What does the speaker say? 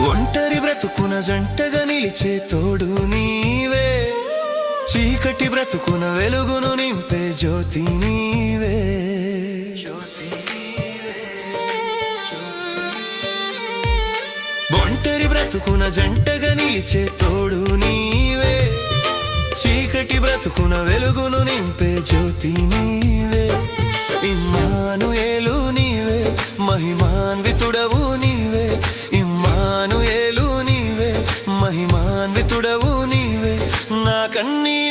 ఒంటరి బ్రతుకున జంటగా నిలిచే తోడు నీవే, చీకటి బ్రతుకున వెలుగును నింపే జ్యోతి నీవే. ఒంటరి బ్రతుకున జంటగా నిలిచే తోడు నీవే, చీకటి బ్రతుకున వెలుగును నింపే జ్యోతి నీవే. ఇమ్మానుయేలు నీవే, మహిమాన్వితుడవు నీవే. ఇమ్మానుయేలు నీవే, మహిమాన్వితుడవు నీవే. నా కన్నీరు